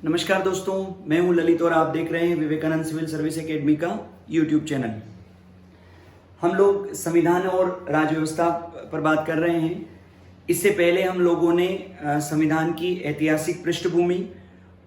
नमस्कार दोस्तों, मैं हूं ललित और आप देख रहे हैं विवेकानंद सिविल सर्विस एकेडमी का यूट्यूब चैनल। हम लोग संविधान और राज्य व्यवस्था पर बात कर रहे हैं। इससे पहले हम लोगों ने संविधान की ऐतिहासिक पृष्ठभूमि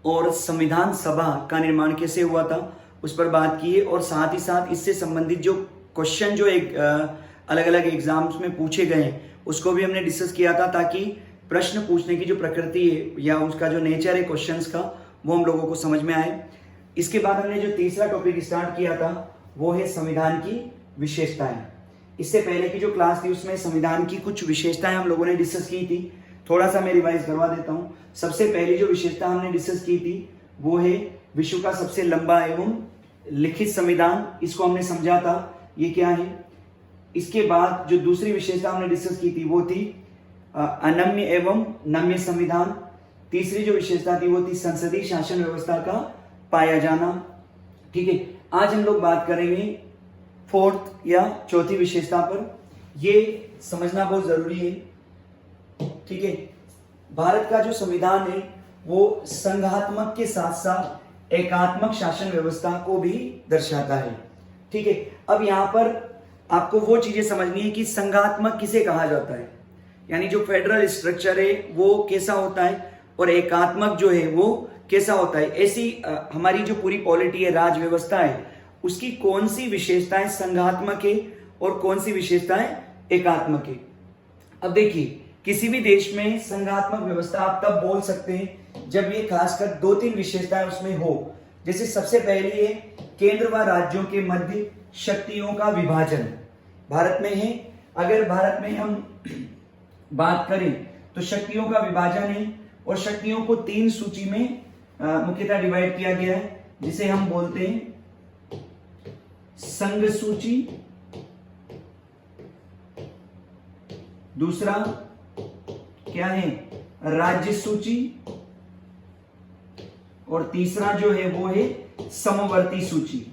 और संविधान सभा का निर्माण कैसे हुआ था उस पर बात की है, और साथ ही साथ इससे संबंधित जो क्वेश्चन जो एक अलग अलग एग्जाम्स में पूछे गए उसको भी हमने डिस्कस किया था, ताकि प्रश्न पूछने की जो प्रकृति है या उसका जो नेचर है क्वेश्चंस का वो हम लोगों को समझ में आए। इसके बाद हमने जो तीसरा टॉपिक स्टार्ट किया था वो है संविधान की विशेषताएं। इससे पहले की जो क्लास थी उसमें संविधान की कुछ विशेषताएं हम लोगों ने डिस्कस की थी। थोड़ा सा मैं रिवाइज करवा देता हूँ। सबसे पहली जो विशेषता हमने डिस्कस की थी वो है विश्व का सबसे लंबा एवं लिखित संविधान। इसको हमने समझा था ये क्या है। इसके बाद जो दूसरी विशेषता हमने डिस्कस की थी वो थी अनम्य एवं नम्य संविधान। तीसरी जो विशेषता थी वो थी संसदीय शासन व्यवस्था का पाया जाना। ठीक है, आज हम लोग बात करेंगे फोर्थ या चौथी विशेषता पर। ये समझना बहुत जरूरी है। ठीक है, भारत का जो संविधान है वो संघात्मक के साथ साथ एकात्मक शासन व्यवस्था को भी दर्शाता है। ठीक है, अब यहां पर आपको वो चीजें समझनी है कि संघात्मक किसे कहा जाता है, यानी जो फेडरल स्ट्रक्चर है वो कैसा होता है और एकात्मक जो है वो कैसा होता है। ऐसी हमारी जो पूरी पॉलिटी है, राज व्यवस्था है, उसकी कौन सी विशेषताएं संघात्मक है और कौन सी विशेषताएं एकात्मक है। अब देखिए, किसी भी देश में संघात्मक व्यवस्था आप तब बोल सकते हैं जब ये खासकर दो तीन विशेषताएं उसमें हो। जैसे सबसे पहली है केंद्र व राज्यों के मध्य शक्तियों का विभाजन। भारत में है, अगर भारत में हम बात करें तो शक्तियों का विभाजन है और शक्तियों को तीन सूची में मुख्यतः डिवाइड किया गया है, जिसे हम बोलते हैं संघ सूची, दूसरा क्या है राज्य सूची, और तीसरा जो है वो है समवर्ती सूची।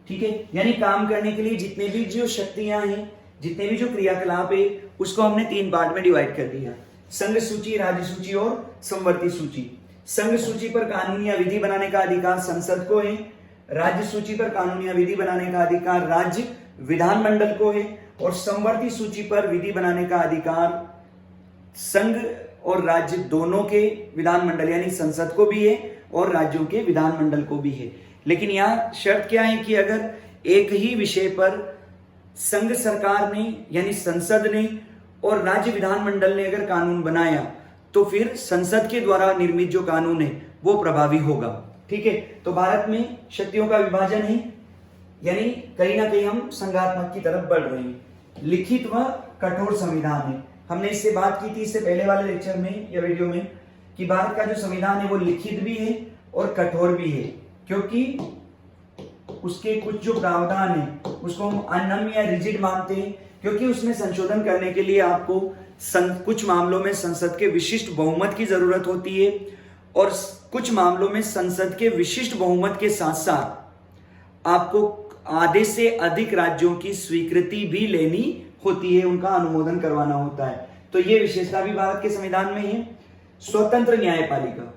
ठीक है, यानी काम करने के लिए जितने भी जो शक्तियां हैं, जितने भी जो क्रियाकलाप है, उसको हमने तीन पार्ट में डिवाइड कर दिया: संघ सूची, राज्य सूची और समवर्ती सूची। संघ सूची पर कानून या विधि बनाने का अधिकार संसद को है। राज्य सूची पर कानून या विधि बनाने का अधिकार राज्य विधानमंडल को है। और समवर्ती सूची पर विधि बनाने का अधिकार संघ और राज्य दोनों के विधानमंडल यानी संसद को भी है और राज्यों के विधानमंडल को भी है। लेकिन यहाँ शर्त क्या है कि अगर एक ही विषय पर संघ सरकार ने यानी संसद ने और राज्य विधानमंडल ने अगर कानून बनाया तो फिर संसद के द्वारा निर्मित जो कानून है वो प्रभावी होगा। ठीक है, तो भारत में शक्तियों का विभाजन है, यानी कहीं ना कहीं हम संघात्मक की तरफ बढ़ रहे हैं। लिखित व कठोर संविधान है। हमने इससे बात की थी इससे पहले वाले लेक्चर में या वीडियो में कि भारत का जो संविधान है वो लिखित भी है और कठोर भी है, क्योंकि उसके कुछ जो प्रावधान है उसको हम अनम्य या रिजिड मानते हैं, क्योंकि उसमें संशोधन करने के लिए आपको कुछ मामलों में संसद के विशिष्ट बहुमत की जरूरत होती है और कुछ मामलों में संसद के विशिष्ट बहुमत के साथ साथ आपको आधे से अधिक राज्यों की स्वीकृति भी लेनी होती है, उनका अनुमोदन करवाना होता है। तो ये विशेषता भी भारत के संविधान में है। स्वतंत्र न्यायपालिका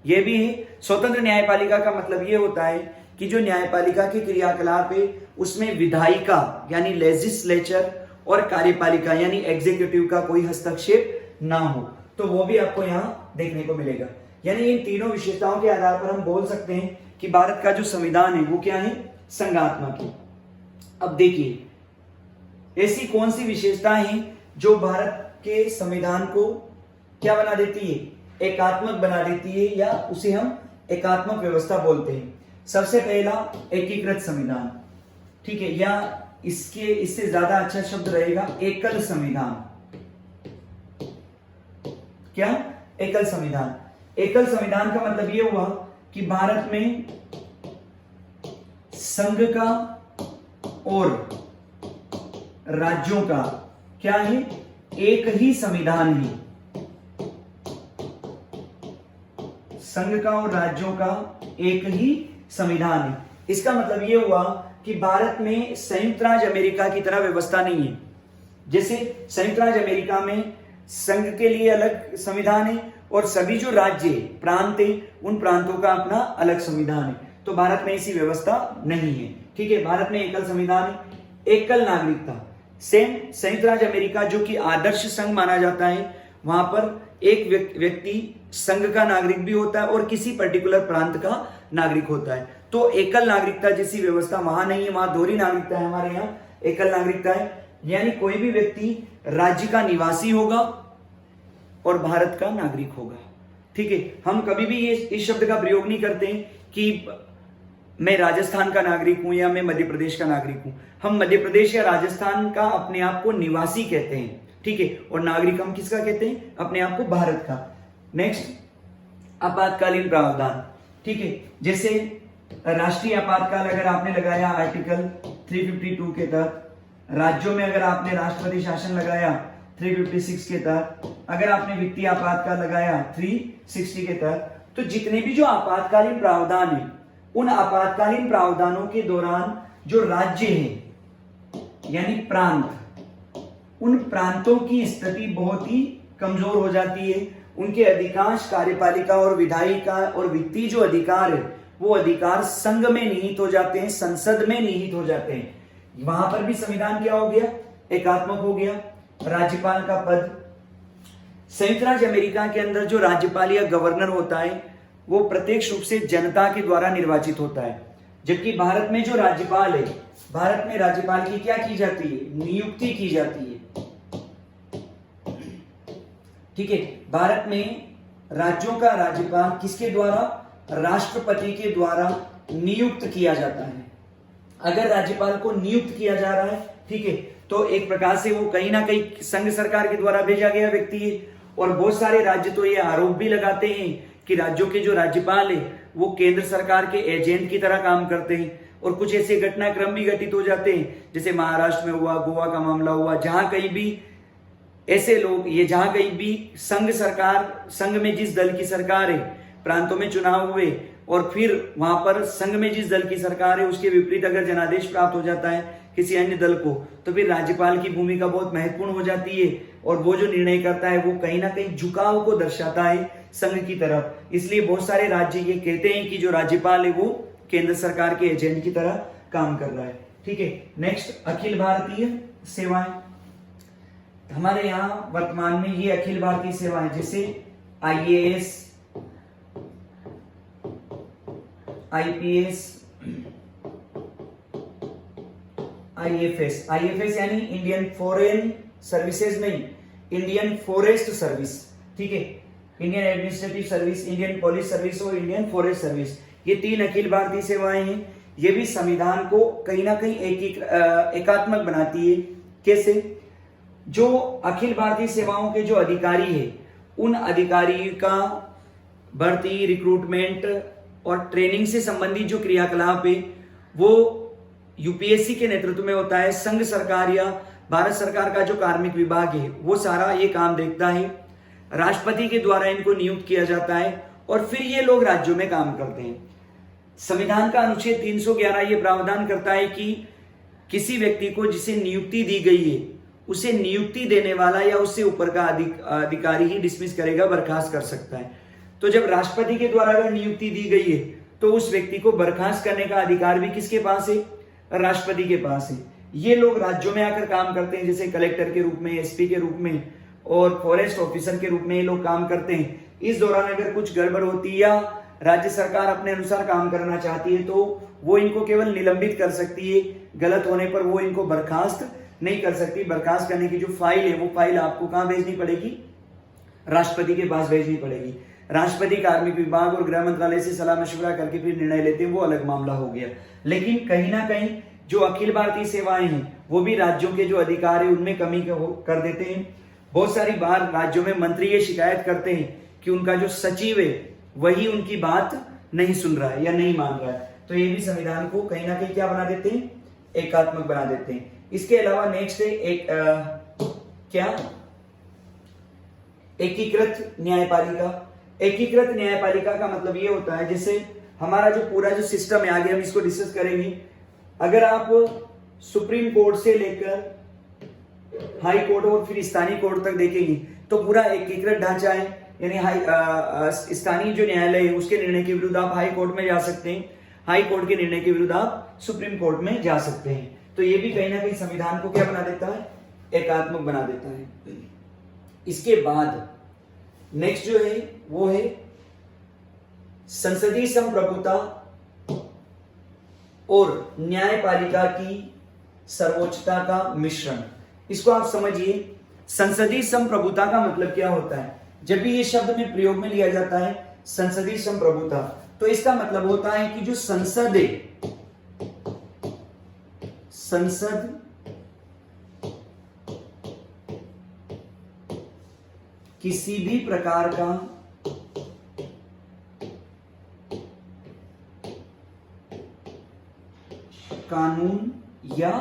ये भी है। स्वतंत्र न्यायपालिका का मतलब ये होता है कि जो न्यायपालिका के क्रियाकलाप है उसमें विधायिका यानी लेजिस्लेचर और कार्यपालिका यानी एग्जीक्यूटिव का कोई हस्तक्षेप ना हो, तो वो भी आपको यहाँ देखने को मिलेगा। यानी इन तीनों विशेषताओं के आधार पर हम बोल सकते हैं कि भारत का जो संविधान है वो क्या है, संघात्मक है। अब देखिए, ऐसी कौन सी विशेषताएं हैं जो भारत के संविधान को क्या बना देती है, एकात्मक बना देती है, या उसे हम एकात्मक व्यवस्था बोलते हैं। सबसे पहला एकीकृत संविधान। ठीक है, या इससे ज्यादा अच्छा शब्द रहेगा एकल संविधान। क्या? एकल संविधान। एकल संविधान का मतलब यह हुआ कि भारत में संघ का और राज्यों का क्या है, एक ही संविधान है। संघ का और राज्यों का एक ही संविधान है। इसका मतलब यह हुआ कि भारत में संयुक्त राज्य अमेरिका की तरह व्यवस्था नहीं है। जैसे संयुक्त राज्य अमेरिका में संघ के लिए अलग संविधान है और सभी जो राज्य प्रांत है उन प्रांतों का अपना अलग संविधान है। तो भारत में ऐसी व्यवस्था नहीं है। ठीक है, भारत में एकल संविधान है, एकल नागरिकता। सेम संयुक्त राज्य अमेरिका जो कि आदर्श संघ माना जाता है, वहां पर एक व्यक्ति संघ का नागरिक भी होता है और किसी पर्टिकुलर प्रांत का नागरिक होता है। तो एकल नागरिकता जैसी व्यवस्था वहां नहीं है, वहां दोहरी नागरिकता है, हमारे यहाँ एकल नागरिकता है। यानी कोई भी व्यक्ति राज्य का निवासी होगा और भारत का नागरिक होगा। ठीक है, हम कभी भी ये इस शब्द का प्रयोग नहीं करते कि मैं राजस्थान का नागरिक हूं या मैं मध्य प्रदेश का नागरिक हूं। हम मध्य प्रदेश या राजस्थान का अपने आप को निवासी कहते हैं। ठीक है, और नागरिक हम किसका कहते हैं? अपने आप को भारत का। नेक्स्ट, आपातकालीन प्रावधान। ठीक है, जैसे राष्ट्रीय आपातकाल अगर आपने लगाया आर्टिकल 352 के तहत, राज्यों में अगर आपने राष्ट्रपति शासन लगाया 356 के तहत, अगर आपने वित्तीय आपातकाल लगाया 360 के तहत, तो जितने भी जो आपातकालीन प्रावधान है, उन आपातकालीन प्रावधानों के दौरान जो राज्य है यानी प्रांत, उन प्रांतों की स्थिति बहुत ही कमजोर हो जाती है। उनके अधिकांश कार्यपालिका और विधायिका और वित्तीय जो अधिकार है, वो अधिकार संघ में निहित हो जाते हैं, संसद में निहित हो जाते हैं। वहां पर भी संविधान क्या हो गया? एकात्मक हो गया। राज्यपाल का पद, संयुक्त राज्य अमेरिका के अंदर जो राज्यपाल या गवर्नर होता है वो प्रत्यक्ष रूप से जनता के द्वारा निर्वाचित होता है, जबकि भारत में जो राज्यपाल है, भारत में राज्यपाल की क्या की जाती है? नियुक्ति की जाती है। ठीक है, भारत में राज्यों का राज्यपाल किसके द्वारा? राष्ट्रपति के द्वारा नियुक्त किया जाता है। अगर राज्यपाल को नियुक्त किया जा रहा है, ठीक है, तो एक प्रकार से वो कहीं ना कहीं संघ सरकार के द्वारा भेजा गया व्यक्ति है। और बहुत सारे राज्य तो ये आरोप भी लगाते हैं कि राज्यों के जो राज्यपाल है वो केंद्र सरकार के एजेंट की तरह काम करते हैं। और कुछ ऐसे घटनाक्रम भी घटित हो जाते हैं, जैसे महाराष्ट्र में हुआ, गोवा का मामला हुआ, जहां कहीं भी ऐसे लोग, ये जहां कहीं भी संघ सरकार, संघ में जिस दल की सरकार है, प्रांतों में चुनाव हुए और फिर वहां पर संघ में जिस दल की सरकार है उसके विपरीत अगर जनादेश प्राप्त हो जाता है किसी अन्य दल को, तो फिर राज्यपाल की भूमिका बहुत महत्वपूर्ण हो जाती है। और वो जो निर्णय करता है वो कहीं ना कहीं झुकाव को दर्शाता है संघ की तरफ। इसलिए बहुत सारे राज्य ये कहते हैं कि जो राज्यपाल है वो केंद्र सरकार के एजेंट की तरह काम कर रहा है। ठीक है, नेक्स्ट, अखिल भारतीय सेवाएं। हमारे यहाँ वर्तमान में ये अखिल भारतीय सेवाएं जैसे IAS, IPS, IFS यानी इंडियन फॉरेन सर्विसेज नहीं, इंडियन फॉरेस्ट सर्विस। ठीक है, Indian administrative service, Indian police service और इंडियन फॉरेस्ट सर्विस, ये 3 अखिल भारतीय सेवाएं हैं। ये भी संविधान को कहीं ना कहीं एकात्मक बनाती है। कैसे? जो अखिल भारतीय सेवाओं के जो अधिकारी है, उन अधिकारी का भर्ती, रिक्रूटमेंट और ट्रेनिंग से संबंधित जो क्रियाकलाप है वो यूपीएससी के नेतृत्व में होता है। संघ सरकार या भारत सरकार का जो कार्मिक विभाग है वो सारा ये काम देखता है। राष्ट्रपति के द्वारा इनको नियुक्त किया जाता है और फिर ये लोग राज्यों में काम करते हैं। संविधान का अनुच्छेद 311 ये प्रावधान करता है कि किसी व्यक्ति को जिसे नियुक्ति दी गई है उसे नियुक्ति देने वाला या उससे ऊपर का अधिकारी ही डिसमिस करेगा, बर्खास्त कर सकता है। तो जब राष्ट्रपति के द्वारा अगर नियुक्ति दी गई है तो उस व्यक्ति को बर्खास्त करने का अधिकार भी किसके पास है? राष्ट्रपति के पास है। ये लोग राज्यों में आकर काम करते हैं, जैसे कलेक्टर के रूप में, एसपी के रूप में और फॉरेस्ट ऑफिसर के रूप में ये लोग काम करते हैं। इस दौरान अगर कुछ गड़बड़ होती है या राज्य सरकार अपने अनुसार काम करना चाहती है तो वो इनको केवल निलंबित कर सकती है, गलत होने पर वो इनको बर्खास्त नहीं कर सकती। बर्खास्त करने की जो फाइल है वो फाइल आपको कहां भेजनी पड़ेगी? राष्ट्रपति के पास भेजनी पड़ेगी। राष्ट्रपति कार्मिक विभाग और गृह मंत्रालय से सलाह मशवरा करके फिर निर्णय लेते हैं, वो अलग मामला हो गया। लेकिन कहीं ना कहीं जो अखिल भारतीय सेवाएं हैं वो भी राज्यों के जो अधिकार है उनमें कमी कर देते हैं। बहुत सारी बार राज्यों में मंत्री ये शिकायत करते हैं कि उनका जो सचिव है वही उनकी बात नहीं सुन रहा है या नहीं मान रहा है। तो ये भी संविधान को कहीं ना कहीं क्या बना देते हैं? एकात्मक बना देते हैं। इसके अलावा नेक्स्ट है क्या? एकीकृत न्यायपालिका। एकीकृत न्यायपालिका का मतलब ये होता है जैसे हमारा जो पूरा जो सिस्टम है, आगे हम इसको डिस्कस करेंगे। अगर आप सुप्रीम कोर्ट से लेकर हाई कोर्ट और फिर स्थानीय कोर्ट तक देखेंगे तो पूरा एकीकृत ढांचा है। यानी स्थानीय जो न्यायालय है उसके निर्णय के विरुद्ध आप हाई कोर्ट में जा सकते हैं, हाई कोर्ट के निर्णय के विरुद्ध आप सुप्रीम कोर्ट में जा सकते हैं। तो ये भी कहीं ना कहीं संविधान को क्या बना देता है, एकात्मक बना देता है। इसके बाद नेक्स्ट जो है वो है संसदीय संप्रभुता और न्यायपालिका की सर्वोच्चता का मिश्रण। इसको आप समझिए, संसदीय संप्रभुता का मतलब क्या होता है। जब भी ये शब्द में प्रयोग में लिया जाता है संसदीय संप्रभुता, तो इसका मतलब होता है कि जो संसद है, संसद किसी भी प्रकार का कानून या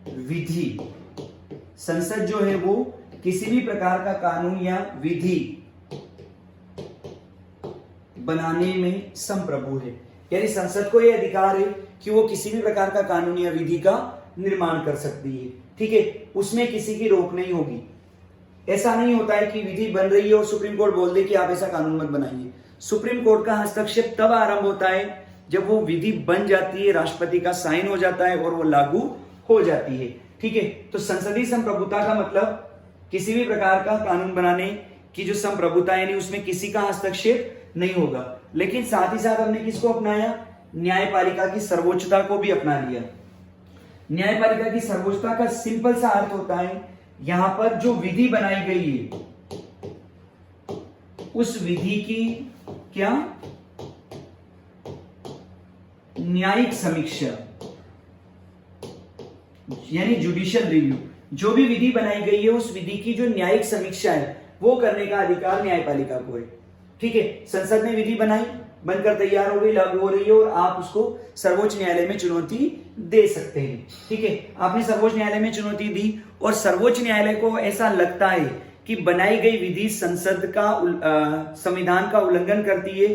विधि, संसद जो है वो किसी भी प्रकार का कानून या विधि बनाने में संप्रभु है। यानी संसद को यह अधिकार है कि वो किसी भी प्रकार का कानून या विधि का निर्माण कर सकती है, ठीक है, उसमें किसी की रोक नहीं होगी। ऐसा नहीं होता है कि विधि बन रही है और सुप्रीम कोर्ट बोल दे कि आप ऐसा कानून मत बनाइए। सुप्रीम कोर्ट का हस्तक्षेप तब आरंभ होता है जब वो विधि बन जाती है, राष्ट्रपति का साइन हो जाता है और वो लागू हो जाती है, ठीक है। तो संसदीय संप्रभुता का मतलब किसी भी प्रकार का कानून बनाने की जो संप्रभुता यानी उसमें किसी का हस्तक्षेप नहीं होगा। लेकिन साथ ही साथ हमने किसको अपनाया, न्यायपालिका की सर्वोच्चता को भी अपना लिया। न्यायपालिका की सर्वोच्चता का सिंपल सा अर्थ होता है यहां पर जो विधि बनाई गई है उस विधि की क्या, न्यायिक समीक्षा यानी जुडिशियल रिव्यू। जो भी विधि बनाई गई है उस विधि की जो न्यायिक समीक्षा है वो करने का अधिकार न्यायपालिका को है, ठीक है। संसद ने विधि बनाई, बनकर तैयार हो गई, लागू हो रही है और आप उसको सर्वोच्च न्यायालय में चुनौती दे सकते हैं, ठीक है। आपने सर्वोच्च न्यायालय में चुनौती दी और सर्वोच्च न्यायालय को ऐसा लगता है कि बनाई गई विधि संसद का संविधान का उल्लंघन करती है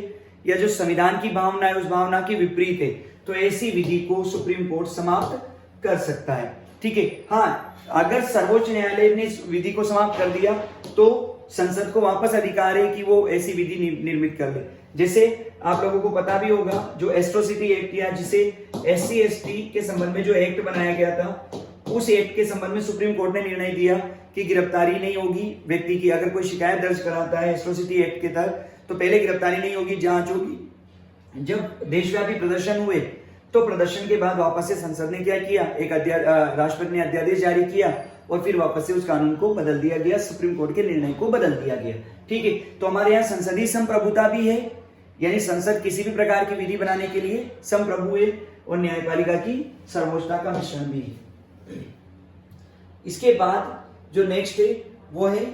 या जो संविधान की भावना है उस भावना के विपरीत है, तो ऐसी विधि को सुप्रीम कोर्ट समाप्त कर सकता है, ठीक है। हाँ, अगर सर्वोच्च न्यायालय ने इस विधि को समाप्त कर दिया तो संसद को वापस अधिकार है कि वो ऐसी विधि निर्मित कर ले। जैसे आप लोगों को पता भी होगा जो एट्रोसिटी एक्ट या जिसे SC ST के संबंध में जो एक्ट बनाया गया था, उस एक्ट के संबंध में सुप्रीम कोर्ट ने निर्णय दिया कि गिरफ्तारी नहीं होगी व्यक्ति की। अगर कोई शिकायत दर्ज कराता है एट्रोसिटी एक्ट के तहत तो पहले गिरफ्तारी नहीं होगी, जांच होगी। जब देशव्यापी प्रदर्शन हुए तो प्रदर्शन के बाद वापस से संसद ने क्या किया, एक राष्ट्रपति ने अध्यादेश जारी किया और फिर वापस से उस कानून को बदल दिया गया, सुप्रीम कोर्ट के निर्णय को बदल दिया गया, ठीक है। तो हमारे यहाँ संसदीय संप्रभुता भी है, यानी संसद किसी भी प्रकार की विधि बनाने के लिए संप्रभु है और न्यायपालिका की सर्वोच्चता का मिश्रण भी है। इसके बाद जो नेक्स्ट है वो है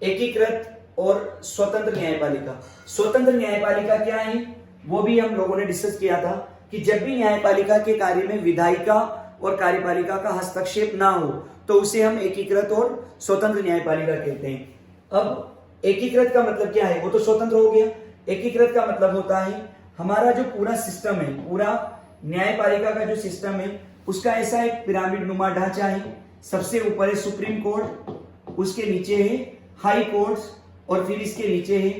एकीकृत और स्वतंत्र न्यायपालिका। स्वतंत्र न्यायपालिका क्या है वो भी हम लोगों ने डिस्कस किया था कि जब भी न्यायपालिका के कार्य में विधायिका और कार्यपालिका का हस्तक्षेप ना हो तो उसे हम एकीकृत और स्वतंत्र न्यायपालिका कहते हैं। अब एकीकृत का मतलब क्या है, वो तो स्वतंत्र हो गया। एकीकृत का मतलब होता है हमारा जो पूरा सिस्टम है, पूरा न्यायपालिका का जो सिस्टम है उसका ऐसा एक पिरामिड नुमा ढांचा है। सबसे ऊपर है सुप्रीम कोर्ट, उसके नीचे है हाई कोर्ट्स और फिर इसके नीचे है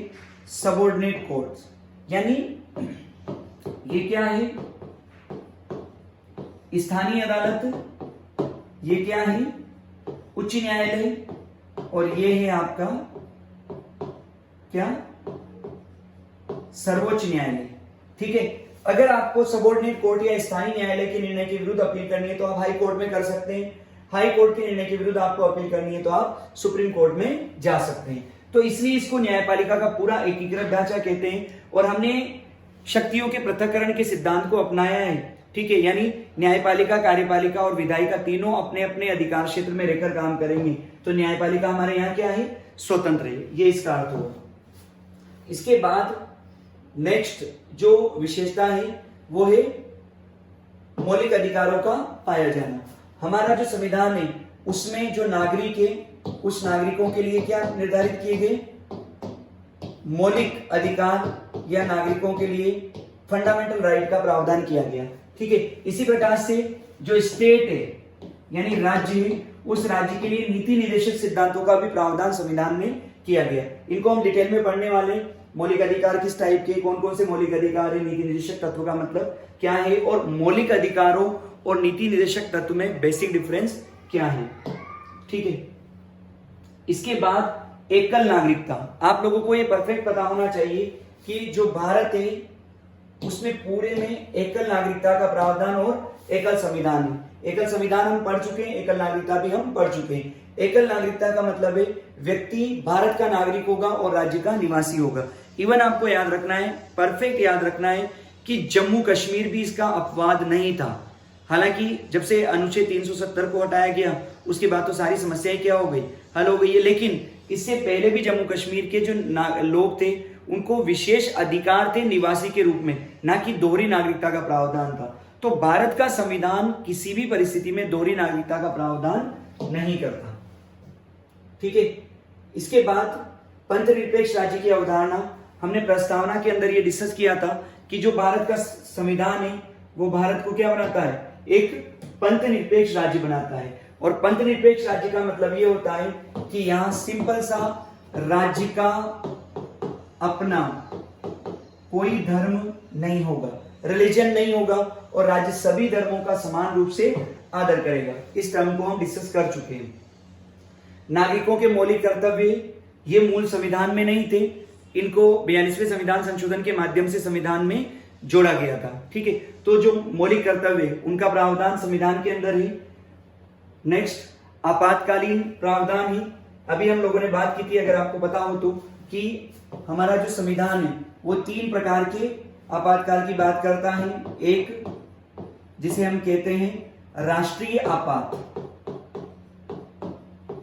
सबऑर्डिनेट कोर्ट्स। यानी ये क्या है, स्थानीय अदालत, ये क्या है उच्च न्यायालय और ये है आपका क्या, सर्वोच्च न्यायालय, ठीक है। अगर आपको सबऑर्डिनेट कोर्ट या स्थानीय न्यायालय के निर्णय के विरुद्ध अपील करनी है तो आप हाई कोर्ट में कर सकते हैं। हाई कोर्ट के निर्णय के विरुद्ध आपको अपील करनी है तो आप सुप्रीम कोर्ट में जा सकते हैं। तो इसलिए इसको न्यायपालिका का पूरा एकीकृत ढांचा कहते हैं। और हमने शक्तियों के पृथक्करण के सिद्धांत को अपनाया है, ठीक है। यानी न्यायपालिका, कार्यपालिका और विधायिका तीनों अपने अपने अधिकार क्षेत्र में रहकर काम करेंगे। तो न्यायपालिका हमारे यहाँ क्या है, स्वतंत्र है, ये इसका अर्थ हुआ। इसके बाद नेक्स्ट जो विशेषता है वो है मौलिक अधिकारों का पाया जाना। हमारा जो संविधान है उसमें जो नागरिक है उस नागरिकों के लिए क्या निर्धारित किए गए, मौलिक अधिकार या नागरिकों के लिए फंडामेंटल राइट का प्रावधान किया गया, ठीक है। इसी प्रकार से जो स्टेट है यानी राज्य है, उस राज्य के लिए नीति निर्देशक सिद्धांतों का भी प्रावधान संविधान में किया गया। इनको हम डिटेल में पढ़ने वाले। मौलिक अधिकार किस टाइप के, कौन कौन से मौलिक अधिकार है, नीति निर्देशक तत्व का मतलब क्या है, और मौलिक अधिकारों और नीति निर्देशक तत्व में बेसिक डिफरेंस क्या है। ठीक है, इसके बाद एकल नागरिकता। आप लोगों को ये परफेक्ट पता होना चाहिए कि जो भारत है उसमें पूरे में एकल नागरिकता का प्रावधान और एकल संविधान है। एकल संविधान हम पढ़ चुके हैं, एकल नागरिकता भी हम पढ़ चुके हैं। एकल नागरिकता का मतलब है व्यक्ति भारत का नागरिक होगा और राज्य का निवासी होगा। इवन आपको याद रखना है, परफेक्ट याद रखना है कि जम्मू कश्मीर भी इसका अपवाद नहीं था। हालांकि जब से अनुच्छेद 370 को हटाया गया उसके बाद तो सारी समस्याएं क्या हो गई, हल हो गई है। लेकिन इससे पहले भी जम्मू कश्मीर के जो लोग थे उनको विशेष अधिकार थे निवासी के रूप में, ना कि दोहरी नागरिकता का प्रावधान था। तो भारत का संविधान किसी भी परिस्थिति में दोहरी नागरिकता का प्रावधान नहीं करता। ठीक है, इसके बाद पंथ निरपेक्ष राज्य की अवधारणा हमने प्रस्तावना के अंदर ये डिस्कस किया था कि जो भारत का संविधान है वो भारत को क्या बनाता है, एक पंथ निरपेक्ष राज्य बनाता है। और पंथ निरपेक्ष राज्य का मतलब ये होता है कि यहां सिंपल सा राज्य का अपना कोई धर्म नहीं होगा, रिलीजन नहीं होगा, और राज्य सभी धर्मों का समान रूप से आदर करेगा। इस टर्म को हम डिस्कस कर चुके हैं। नागरिकों के मौलिक कर्तव्य ये मूल संविधान में नहीं थे, इनको 42वें संविधान संशोधन के माध्यम से संविधान में जोड़ा गया था। ठीक है, तो जो मौलिक कर्तव्य उनका प्रावधान संविधान के अंदर ही। नेक्स्ट, आपातकालीन प्रावधान ही अभी हम लोगों ने बात की थी, अगर आपको पता हो तो, कि हमारा जो संविधान है वो 3 प्रकार के आपातकाल की बात करता है। एक जिसे हम कहते हैं राष्ट्रीय आपात,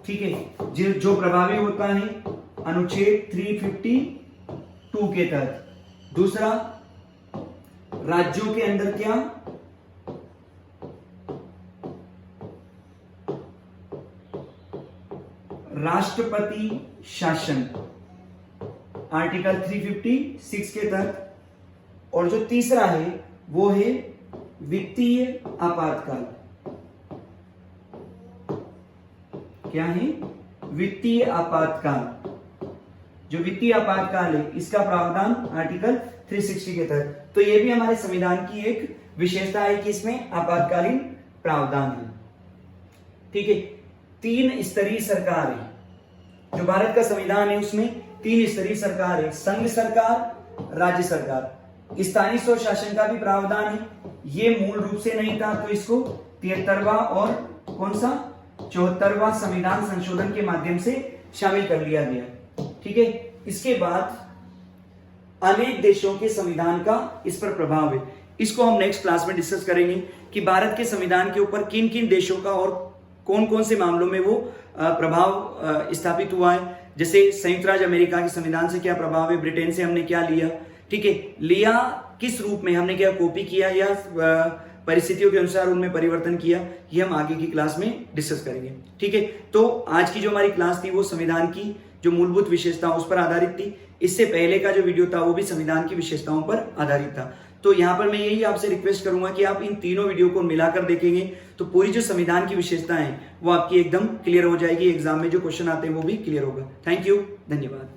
ठीक है, जो प्रभावी होता है अनुच्छेद 352 के तहत। दूसरा, राज्यों के अंदर क्या, राष्ट्रपति शासन आर्टिकल 356 के तहत। और जो तीसरा है वो है वित्तीय आपातकाल। क्या है, वित्तीय आपातकाल। जो वित्तीय आपातकाल है इसका प्रावधान आर्टिकल 360 के तहत। तो ये भी हमारे संविधान की एक विशेषता है कि इसमें आपातकालीन प्रावधान है। ठीक है, 3 स्तरीय सरकार है। जो भारत का संविधान है उसमें 3 स्तरीय सरकार है, संघ सरकार, राज्य सरकार। स्थानीय स्वशासन का भी प्रावधान है, ये मूल रूप से नहीं था, तो इसको 73वां और कौन सा 74वां संविधान संशोधन के माध्यम से शामिल कर लिया गया। ठीक है, इसके बाद अनेक देशों के संविधान का इस पर प्रभाव है। इसको हम नेक्स्ट क्लास में डिस्कस करेंगे कि भारत के संविधान के ऊपर किन किन देशों का और कौन कौन से मामलों में वो प्रभाव स्थापित हुआ है। जैसे संयुक्त राज्य अमेरिका के संविधान से क्या प्रभाव है, ब्रिटेन से हमने क्या लिया, ठीक है, लिया किस रूप में, हमने क्या कॉपी किया या परिस्थितियों के अनुसार उनमें परिवर्तन किया, ये हम आगे की क्लास में डिस्कस करेंगे। ठीक है, तो आज की जो हमारी क्लास थी वो संविधान की जो मूलभूत विशेषताओं उस पर आधारित थी। इससे पहले का जो वीडियो था वो भी संविधान की विशेषताओं पर आधारित था। तो यहाँ पर मैं यही आपसे रिक्वेस्ट करूंगा कि आप इन तीनों वीडियो को मिलाकर देखेंगे तो पूरी जो संविधान की विशेषताएं हैं वो आपकी एकदम क्लियर हो जाएगी। एग्जाम में जो क्वेश्चन आते हैं वो भी क्लियर होगा। थैंक यू, धन्यवाद।